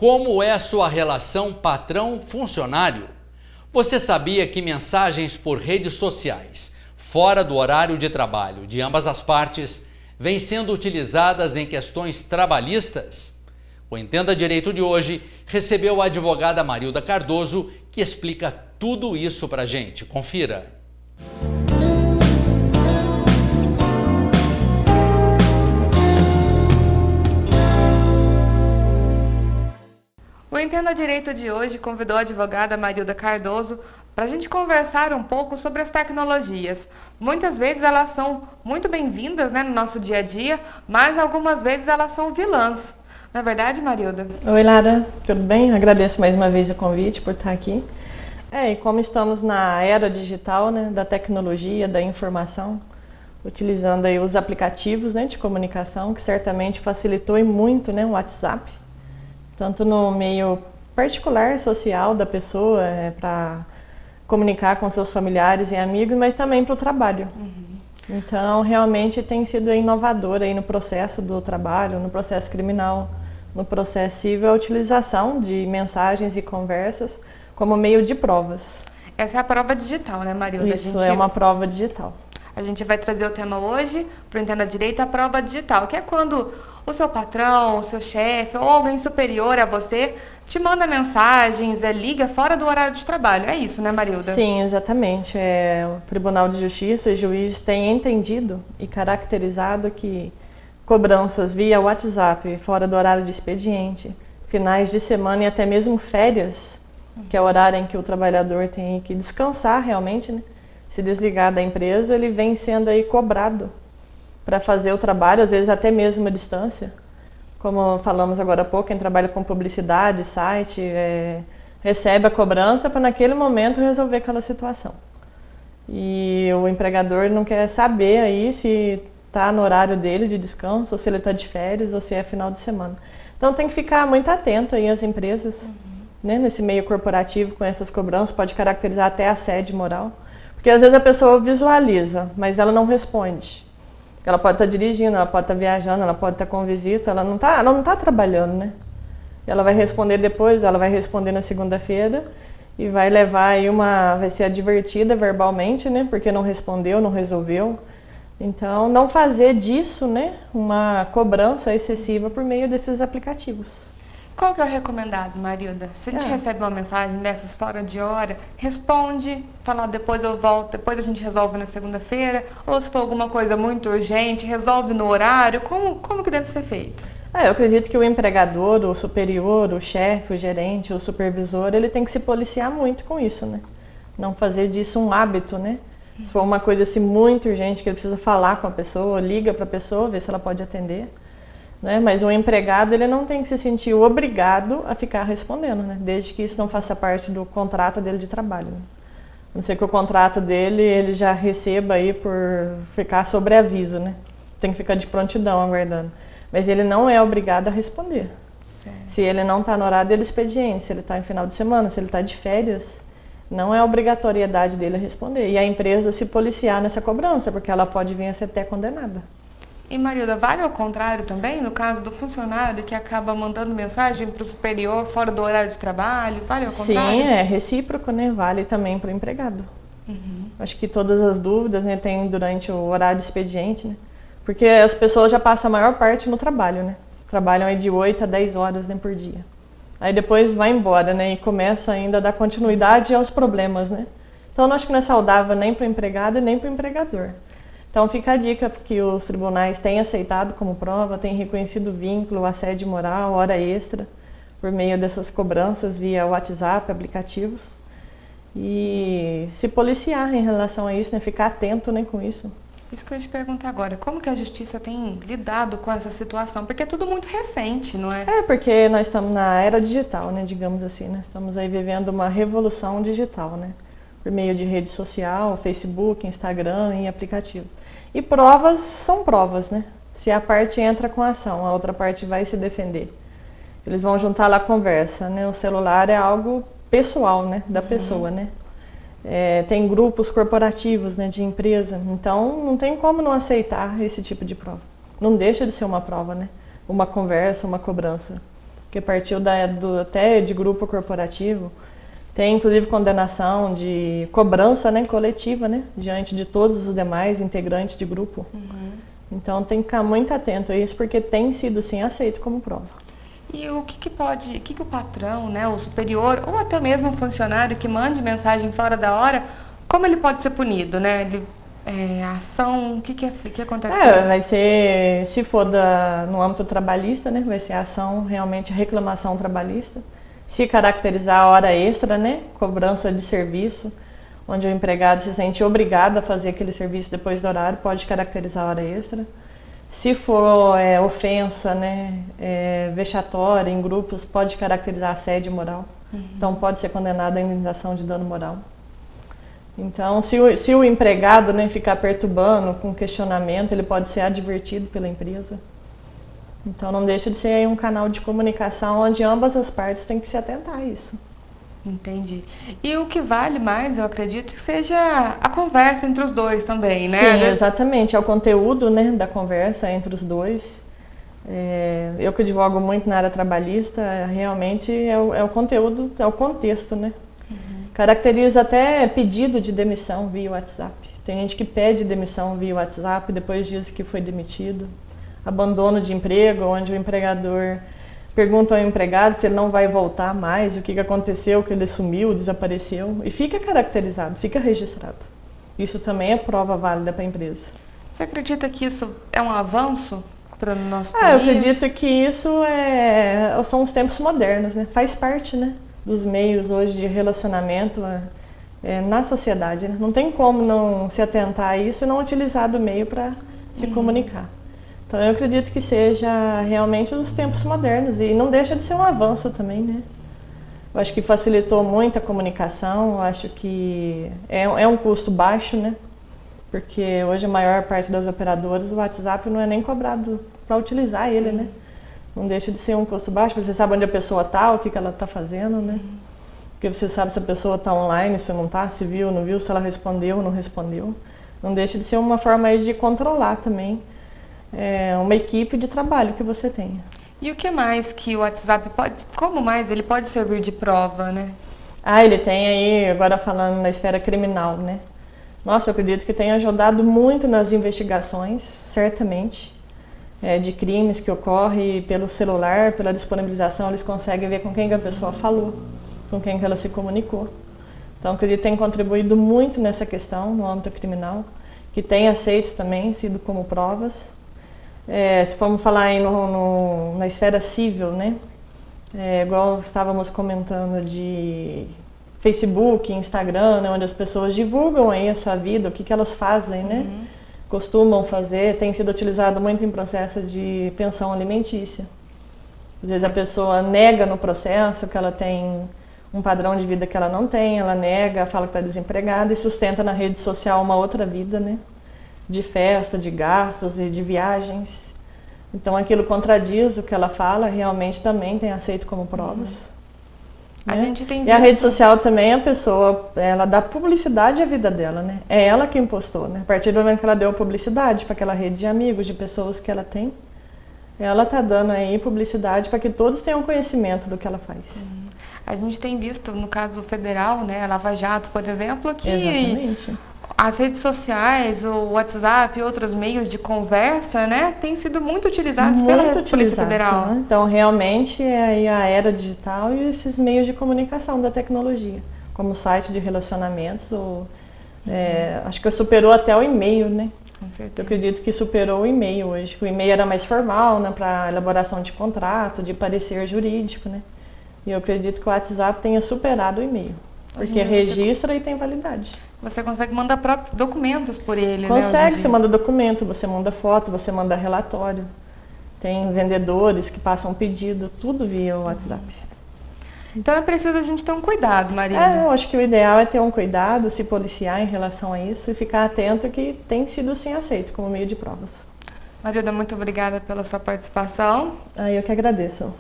Como é a sua relação patrão-funcionário? Você sabia que mensagens por redes sociais, fora do horário de trabalho de ambas as partes, vêm sendo utilizadas em questões trabalhistas? O Entenda Direito de hoje recebeu a advogada Marilda Cardoso, que explica tudo isso pra gente. Confira. O Entenda Direito de hoje convidou a advogada Marilda Cardoso para a gente conversar um pouco sobre as tecnologias. Muitas vezes elas são muito bem-vindas, no nosso dia a dia, mas algumas vezes elas são vilãs. Não é verdade, Marilda? Oi, Lara. Tudo bem? Agradeço mais uma vez o convite por estar aqui. E como estamos na era digital, da tecnologia, da informação, utilizando aí os aplicativos, de comunicação, que certamente facilitou e muito, o WhatsApp. Tanto no meio particular, social da pessoa, para comunicar com seus familiares e amigos, mas também para o trabalho. Então, realmente tem sido inovador aí no processo do trabalho, no processo criminal, no processo civil, a utilização de mensagens e conversas como meio de provas. Essa é a prova digital, Marilda? Isso, é uma prova digital. A gente vai trazer o tema hoje para o Entenda Direito, a prova digital, que é quando o seu patrão, o seu chefe ou alguém superior a você te manda mensagens, liga fora do horário de trabalho. É isso, Marilda? Sim, exatamente. O Tribunal de Justiça e juiz têm entendido e caracterizado que cobranças via WhatsApp, fora do horário de expediente, finais de semana e até mesmo férias, que é o horário em que o trabalhador tem que descansar realmente, se desligar da empresa, ele vem sendo aí cobrado para fazer o trabalho, às vezes até mesmo à distância. Como falamos agora há pouco, quem trabalha com publicidade, site, recebe a cobrança para naquele momento resolver aquela situação. E o empregador não quer saber aí se está no horário dele de descanso, ou se ele está de férias, ou se é final de semana. Então tem que ficar muito atento aí às empresas, nesse meio corporativo com essas cobranças, pode caracterizar até assédio moral. Porque às vezes a pessoa visualiza, mas ela não responde. Ela pode estar dirigindo, ela pode estar viajando, ela pode estar com visita, ela não está trabalhando, Ela vai responder depois, ela vai responder na segunda-feira e vai levar aí vai ser advertida verbalmente, porque não respondeu, não resolveu. Então, não fazer disso, uma cobrança excessiva por meio desses aplicativos. Qual que é o recomendado, Marilda? Se a gente recebe uma mensagem dessas fora de hora, responde, fala depois eu volto, depois a gente resolve na segunda-feira, ou se for alguma coisa muito urgente, resolve no horário, como que deve ser feito? Eu acredito que o empregador, o superior, o chefe, o gerente, o supervisor, ele tem que se policiar muito com isso, Não fazer disso um hábito, Se for uma coisa assim muito urgente, que ele precisa falar com a pessoa, liga para a pessoa, vê se ela pode atender. Mas o empregado ele não tem que se sentir obrigado a ficar respondendo, desde que isso não faça parte do contrato dele de trabalho. A não ser que o contrato dele ele já receba aí por ficar sobre aviso, Tem que ficar de prontidão aguardando. Mas ele não é obrigado a responder. Certo. Se ele não está no horário dele expediente, se ele está em final de semana, se ele está de férias, não é obrigatoriedade dele responder. E a empresa se policiar nessa cobrança, porque ela pode vir a ser até condenada. E, Marilda, vale ao contrário também, no caso do funcionário que acaba mandando mensagem para o superior fora do horário de trabalho? Vale ao contrário? Sim, é recíproco, Vale também para o empregado. Acho que todas as dúvidas, tem durante o horário de expediente, Porque as pessoas já passam a maior parte no trabalho, Trabalham aí de 8 a 10 horas por dia. Aí depois vai embora, E começa ainda a dar continuidade aos problemas, Então, eu acho que não é saudável nem para o empregado e nem para o empregador. Então fica a dica que os tribunais têm aceitado como prova, têm reconhecido o vínculo, assédio moral, hora extra, por meio dessas cobranças via WhatsApp, aplicativos. E se policiar em relação a isso, ficar atento com isso. Isso que eu ia te perguntar agora, como que a justiça tem lidado com essa situação? Porque é tudo muito recente, não é? Porque nós estamos na era digital, digamos assim, Estamos aí vivendo uma revolução digital, Por meio de rede social, Facebook, Instagram e aplicativo. E provas são provas, Se a parte entra com a ação, a outra parte vai se defender. Eles vão juntar lá a conversa, O celular é algo pessoal, da pessoa, Tem grupos corporativos, de empresa. Então, não tem como não aceitar esse tipo de prova. Não deixa de ser uma prova, Uma conversa, uma cobrança. que partiu até de grupo corporativo. Tem inclusive condenação de cobrança, né, coletiva, né, diante de todos os demais integrantes de grupo. Então tem que ficar muito atento a isso, porque tem sido sim aceito como prova. E o que o patrão, né, o superior, ou até mesmo o funcionário que mande mensagem fora da hora, como ele pode ser punido, né? A ação, o que acontece com ele? Vai ser, se for no âmbito trabalhista, né, vai ser a ação, realmente reclamação trabalhista. Se caracterizar a hora extra, né, cobrança de serviço, onde o empregado se sente obrigado a fazer aquele serviço depois do horário, pode caracterizar a hora extra. Se for ofensa, né, vexatória em grupos, pode caracterizar assédio moral. Então pode ser condenado à indenização de dano moral. Então, se o empregado, né, ficar perturbando com questionamento, ele pode ser advertido pela empresa. Então não deixa de ser aí um canal de comunicação onde ambas as partes têm que se atentar a isso. Entendi. E o que vale mais, eu acredito, que seja a conversa entre os dois também, né? Sim, exatamente. É o conteúdo, né, da conversa entre os dois. Eu que advogo muito na área trabalhista, realmente é o conteúdo, é o contexto, né? Caracteriza até pedido de demissão via WhatsApp. Tem gente que pede demissão via WhatsApp, depois diz que foi demitido. Abandono de emprego, onde o empregador pergunta ao empregado se ele não vai voltar mais, o que aconteceu, que ele sumiu, desapareceu. E fica caracterizado, fica registrado. Isso também é prova válida para a empresa. Você acredita que isso é um avanço para o nosso país? Eu acredito que isso são os tempos modernos, né? Faz parte, né, dos meios hoje de relacionamento na sociedade. Né? Não tem como não se atentar a isso e não utilizar do meio para se comunicar. Então eu acredito que seja realmente os tempos modernos e não deixa de ser um avanço também, né? Eu acho que facilitou muito a comunicação, eu acho que é um custo baixo, né? Porque hoje a maior parte das operadoras o WhatsApp não é nem cobrado para utilizar ele, né? Não deixa de ser um custo baixo, você sabe onde a pessoa está, o que ela está fazendo, né? Porque você sabe se a pessoa está online, se não está, se viu, não viu, se ela respondeu ou não respondeu. Não deixa de ser uma forma aí de controlar também uma equipe de trabalho que você tenha. E o que mais que o WhatsApp como mais ele pode servir de prova, né? Ele tem aí, agora falando na esfera criminal, né? Nossa, eu acredito que tem ajudado muito nas investigações, certamente, de crimes que ocorrem pelo celular, pela disponibilização, eles conseguem ver com quem que a pessoa falou, com quem que ela se comunicou. Então, acredito que tem contribuído muito nessa questão, no âmbito criminal, que tem aceito também, sido como provas. Se formos falar aí na esfera civil, né? Igual estávamos comentando de Facebook, Instagram, né? Onde as pessoas divulgam aí a sua vida, o que elas fazem, né? Costumam fazer, tem sido utilizado muito em processo de pensão alimentícia. Às vezes a pessoa nega no processo que ela tem um padrão de vida que ela não tem, ela nega, fala que está desempregada e sustenta na rede social uma outra vida, né? De festa, de gastos e de viagens. Então aquilo contradiz o que ela fala, realmente também tem aceito como provas. A gente tem E a rede social também, a pessoa, ela dá publicidade à vida dela, né? É ela quem postou, né? A partir do momento que ela deu publicidade para aquela rede de amigos, de pessoas que ela tem, ela está dando aí publicidade para que todos tenham conhecimento do que ela faz. A gente tem visto, no caso federal, né, a Lava Jato, por exemplo, que Exatamente. As redes sociais, o WhatsApp e outros meios de conversa, né, têm sido muito utilizados pela Polícia Federal. Né? Então, realmente, é aí a era digital e esses meios de comunicação da tecnologia, como site de relacionamentos, acho que superou até o e-mail, né? Com certeza. Eu acredito que superou o e-mail hoje, que o e-mail era mais formal, né, para elaboração de contrato, de parecer jurídico, né? E eu acredito que o WhatsApp tenha superado o e-mail, porque registra e tem validade. Você consegue mandar próprios documentos por ele, Consegue, né? você manda documento, você manda foto, você manda relatório. Tem vendedores que passam pedido, tudo via o WhatsApp. Então é preciso a gente ter um cuidado, Marília. Eu acho que o ideal é ter um cuidado, se policiar em relação a isso e ficar atento que tem sido sim aceito como meio de provas. Marilda, muito obrigada pela sua participação. Eu que agradeço.